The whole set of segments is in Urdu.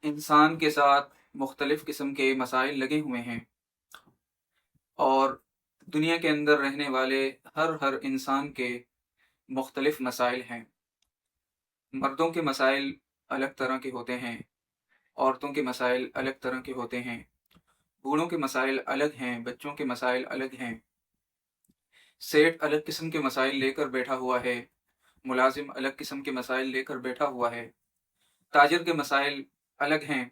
انسان کے ساتھ مختلف قسم کے مسائل لگے ہوئے ہیں، اور دنیا کے اندر رہنے والے ہر انسان کے مختلف مسائل ہیں۔ مردوں کے مسائل الگ طرح کے ہوتے ہیں، عورتوں کے مسائل الگ طرح کے ہوتے ہیں، بوڑھوں کے مسائل الگ ہیں، بچوں کے مسائل الگ ہیں۔ سیٹ الگ قسم کے مسائل لے کر بیٹھا ہوا ہے، ملازم الگ قسم کے مسائل لے کر بیٹھا ہوا ہے، تاجر کے مسائل الگ ہیں،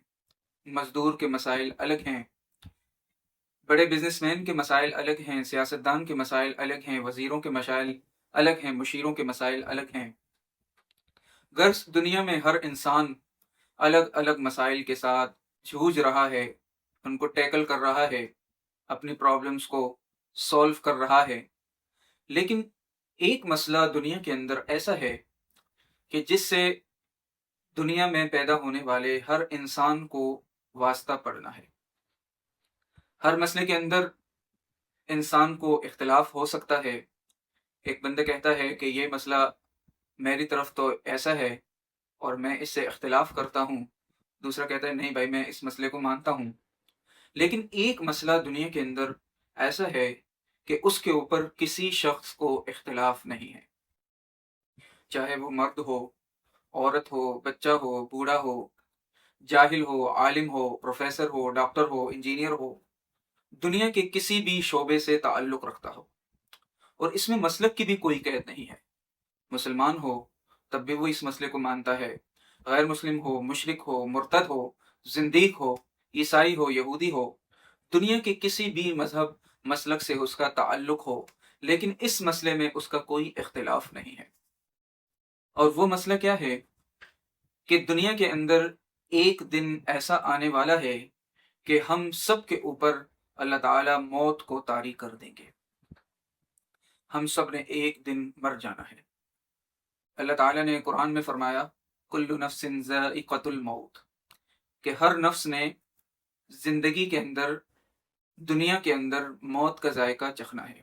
مزدور کے مسائل الگ ہیں، بڑے بزنس مین کے مسائل الگ ہیں، سیاستدان کے مسائل الگ ہیں، وزیروں کے مسائل الگ ہیں، مشیروں کے مسائل الگ ہیں۔ غرض دنیا میں ہر انسان الگ الگ مسائل کے ساتھ جھوج رہا ہے، ان کو ٹیکل کر رہا ہے، اپنی پرابلمز کو سولو کر رہا ہے۔ لیکن ایک مسئلہ دنیا کے اندر ایسا ہے کہ جس سے دنیا میں پیدا ہونے والے ہر انسان کو واسطہ پڑنا ہے۔ ہر مسئلے کے اندر انسان کو اختلاف ہو سکتا ہے۔ ایک بندہ کہتا ہے کہ یہ مسئلہ میری طرف تو ایسا ہے اور میں اس سے اختلاف کرتا ہوں، دوسرا کہتا ہے نہیں بھائی میں اس مسئلے کو مانتا ہوں۔ لیکن ایک مسئلہ دنیا کے اندر ایسا ہے کہ اس کے اوپر کسی شخص کو اختلاف نہیں ہے، چاہے وہ مرد ہو، عورت ہو، بچہ ہو، بوڑھا ہو، جاہل ہو، عالم ہو، پروفیسر ہو، ڈاکٹر ہو، انجینئر ہو، دنیا کے کسی بھی شعبے سے تعلق رکھتا ہو، اور اس میں مسلک کی بھی کوئی قید نہیں ہے۔ مسلمان ہو تب بھی وہ اس مسئلے کو مانتا ہے، غیر مسلم ہو، مشرک ہو، مرتد ہو، زندیق ہو، عیسائی ہو، یہودی ہو، دنیا کے کسی بھی مذہب مسلک سے اس کا تعلق ہو، لیکن اس مسئلے میں اس کا کوئی اختلاف نہیں ہے۔ اور وہ مسئلہ کیا ہے کہ دنیا کے اندر ایک دن ایسا آنے والا ہے کہ ہم سب کے اوپر اللہ تعالیٰ موت کو طاری کر دیں گے۔ ہم سب نے ایک دن مر جانا ہے۔ اللہ تعالیٰ نے قرآن میں فرمایا کل نفس ذائقۃ الموت، کہ ہر نفس نے زندگی کے اندر، دنیا کے اندر موت کا ذائقہ چکھنا ہے۔